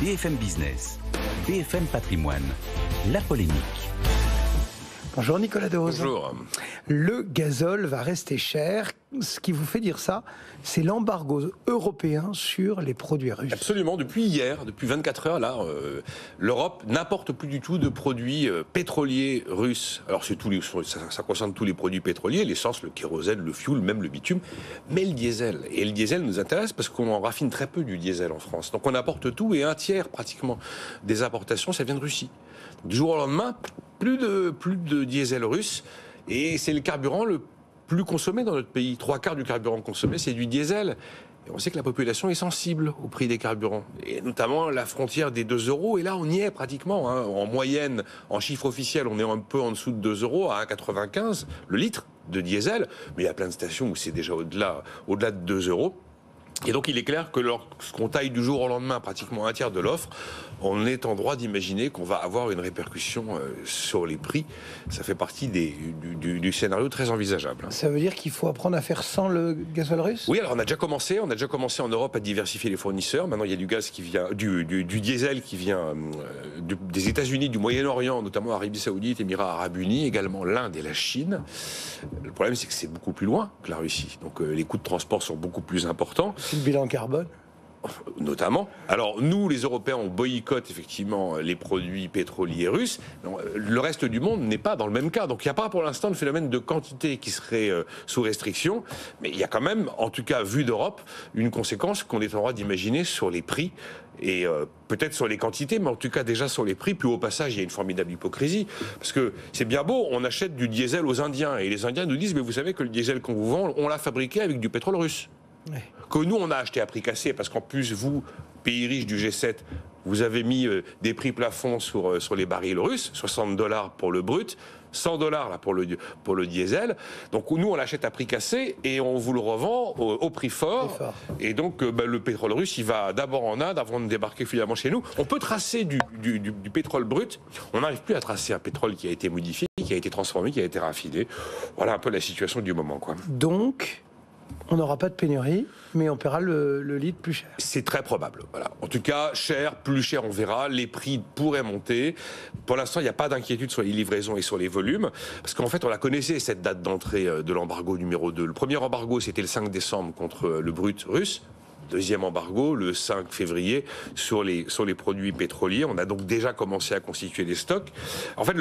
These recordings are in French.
BFM Business, BFM Patrimoine, la polémique. Bonjour Nicolas Dose. Bonjour. Le gazole va rester cher. Ce qui vous fait dire ça, c'est l'embargo européen sur les produits russes. Absolument. Depuis hier, depuis 24 heures, là, l'Europe n'importe plus du tout de produits pétroliers russes. Alors ça concerne tous les produits pétroliers, l'essence, le kérosène, le fioul, même le bitume, mais le diesel. Et le diesel nous intéresse parce qu'on en raffine très peu du diesel en France. Donc on importe tout et un tiers pratiquement des importations, ça vient de Russie. Donc, du jour au lendemain, plus de diesel russe, et c'est le carburant le plus consommé dans notre pays. 3/4 du carburant consommé, c'est du diesel. Et on sait que la population est sensible au prix des carburants, et notamment la frontière des 2 €. Et là, on y est pratiquement. En moyenne, en chiffre officiel, on est un peu en dessous de 2 € à 1,95 le litre de diesel. Mais il y a plein de stations où c'est déjà au-delà de 2 €. Et donc il est clair que lorsqu'on taille du jour au lendemain pratiquement un tiers de l'offre, on est en droit d'imaginer qu'on va avoir une répercussion sur les prix. Ça fait partie du scénario très envisageable. Ça veut dire qu'il faut apprendre à faire sans le gazole russe ? Oui, alors on a déjà commencé en Europe à diversifier les fournisseurs. Maintenant il y a du gaz qui vient, du diesel qui vient des États-Unis, du Moyen-Orient, notamment Arabie Saoudite, Émirats Arabes Unis, également l'Inde et la Chine. Le problème c'est que c'est beaucoup plus loin que la Russie. Donc les coûts de transport sont beaucoup plus importants. Le bilan carbone ? Notamment. Alors nous, les Européens, on boycotte effectivement les produits pétroliers russes. Le reste du monde n'est pas dans le même cas. Donc il n'y a pas pour l'instant de phénomène de quantité qui serait sous restriction. Mais il y a quand même, en tout cas vu d'Europe, une conséquence qu'on est en droit d'imaginer sur les prix. Et peut-être sur les quantités, mais en tout cas déjà sur les prix. Puis au passage, il y a une formidable hypocrisie. Parce que c'est bien beau, on achète du diesel aux Indiens. Et les Indiens nous disent, mais vous savez que le diesel qu'on vous vend, on l'a fabriqué avec du pétrole russe. Ouais. Que nous, on a acheté à prix cassé, parce qu'en plus, vous, pays riche du G7, vous avez mis des prix plafonds sur les barils russes, 60 $ pour le brut, 100 $ là, pour le diesel. Donc nous, on l'achète à prix cassé et on vous le revend au prix fort. Et donc le pétrole russe, il va d'abord en Inde avant de débarquer finalement chez nous. On peut tracer du pétrole brut. On n'arrive plus à tracer un pétrole qui a été modifié, qui a été transformé, qui a été raffiné. Voilà un peu la situation du moment, quoi. Donc, on n'aura pas de pénurie, mais on paiera le litre plus cher. C'est très probable. Voilà. En tout cas, plus cher, on verra. Les prix pourraient monter. Pour l'instant, il n'y a pas d'inquiétude sur les livraisons et sur les volumes. Parce qu'en fait, on la connaissait, cette date d'entrée de l'embargo numéro 2. Le premier embargo, c'était le 5 décembre contre le brut russe. Deuxième embargo, le 5 février, sur les produits pétroliers. On a donc déjà commencé à constituer des stocks. En fait,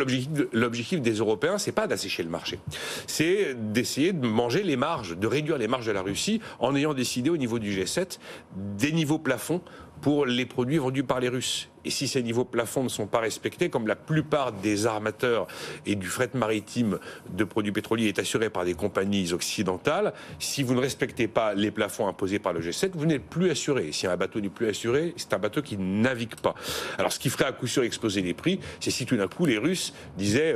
l'objectif des Européens, c'est pas d'assécher le marché. C'est d'essayer de manger les marges, de réduire les marges de la Russie en ayant décidé au niveau du G7 des niveaux plafonds pour les produits vendus par les Russes. Et si ces niveaux plafonds ne sont pas respectés, comme la plupart des armateurs et du fret maritime de produits pétroliers est assuré par des compagnies occidentales, si vous ne respectez pas les plafonds imposés par le G7, vous n'êtes plus assuré. Et si un bateau n'est plus assuré, c'est un bateau qui ne navigue pas. Alors ce qui ferait à coup sûr exploser les prix, c'est si tout d'un coup les Russes disaient,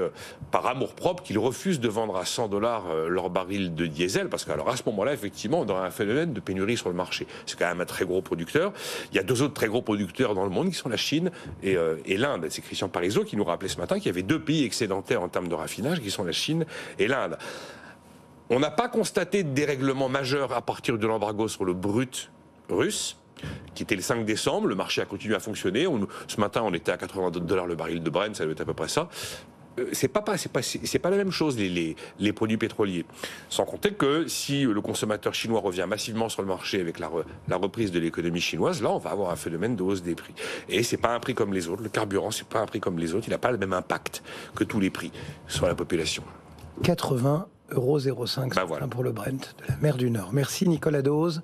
par amour-propre, qu'ils refusent de vendre à 100 $ leur baril de diesel, parce qu'alors à ce moment-là, effectivement, on aurait un phénomène de pénurie sur le marché. C'est quand même un très gros producteur. Il y a 2 autres très gros producteurs dans le monde qui sont la Chine et l'Inde. C'est Christian Parizeau qui nous rappelait ce matin qu'il y avait 2 pays excédentaires en termes de raffinage, qui sont la Chine et l'Inde. On n'a pas constaté de dérèglement majeur à partir de l'embargo sur le brut russe, qui était le 5 décembre. Le marché a continué à fonctionner. Ce matin, on était à 82 $ le baril de Brent, ça doit être à peu près ça. C'est pas la même chose les produits pétroliers. Sans compter que si le consommateur chinois revient massivement sur le marché avec la reprise de l'économie chinoise, là on va avoir un phénomène de hausse des prix. Et c'est pas un prix comme les autres. Le carburant, c'est pas un prix comme les autres. Il n'a pas le même impact que tous les prix sur la population. 80,05 € voilà. pour le Brent de la mer du Nord. Merci Nicolas Dose.